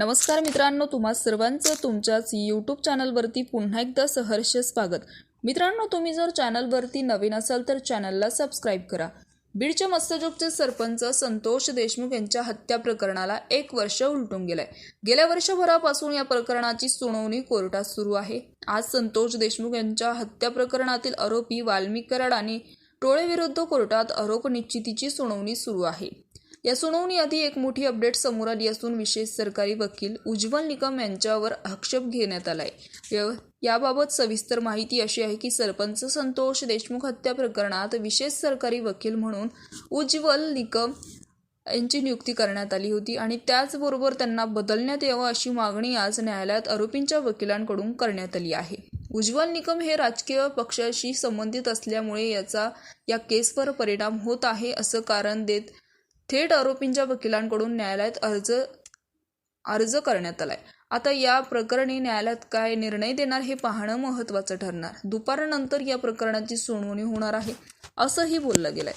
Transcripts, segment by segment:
नमस्कार मित्रांनो, तुम्हा सर्वांचं तुमच्याच यूट्यूब चॅनलवरती पुन्हा एकदा सहर्ष स्वागत। मित्रांनो, तुम्ही जर चॅनलवरती नवीन असाल तर चॅनलला सबस्क्राइब करा। बीडच्या मस्त्यजोगचे सरपंच संतोष देशमुख यांच्या हत्या प्रकरणाला 1 वर्ष उलटून गेलंय। गेल्या वर्षभरापासून या प्रकरणाची सुनावणी कोर्टात सुरू आहे। आज संतोष देशमुख यांच्या हत्या प्रकरणातील आरोपी वाल्मिक कराड आणि टोळेविरुद्ध कोर्टात आरोप निश्चितीची सुनावणी सुरू आहे। या सुनावणीआधी एक मोठी अपडेट समोर आली असून विशेष सरकारी वकील उज्ज्वल निकम यांच्यावर आक्षेप घेण्यात आलाय। याबाबत सविस्तर माहिती अशी आहे की सरपंच संतोष देशमुख हत्या प्रकरणात विशेष सरकारी वकील म्हणून उज्ज्वल निकम यांची नियुक्ती करण्यात आली होती आणि त्याचबरोबर त्यांना बदलण्यात यावं अशी मागणी आज न्यायालयात आरोपींच्या वकिलांकडून करण्यात आली आहे। उज्ज्वल निकम हे राजकीय पक्षाशी संबंधित असल्यामुळे याचा या केसवर परिणाम होत आहे असं कारण देत थेट आरोपींच्या वकिलांकडून न्यायालयात अर्ज करण्यात आलाय। आता या प्रकरणी न्यायालयात काय निर्णय देणार हे पाहणं महत्त्वाचं ठरणार। दुपारनंतर या प्रकरणाची सुनावणी होणार आहे असंही बोललं गेलंय।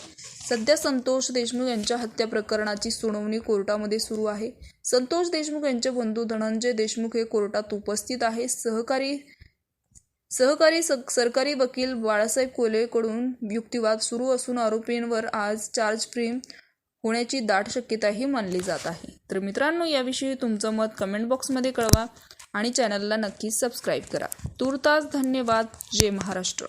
सध्या संतोष देशमुख यांच्या हत्या प्रकरणाची सुनावणी कोर्टामध्ये सुरू आहे। संतोष देशमुख यांचे बंधू धनंजय देशमुख हे कोर्टात उपस्थित आहे। सरकारी वकील बाळासाहेब कोलेकडून युक्तिवाद सुरू असून आरोपींवर आज चार्ज फ्रेम होण्याची दाट शक्यताही मानली जात आहे। तर मित्रांनो, याविषयी तुमचं मत कमेंट बॉक्समध्ये कळवा आणि चॅनलला नक्कीच सबस्क्राईब करा। तूर्तास धन्यवाद। जय महाराष्ट्र।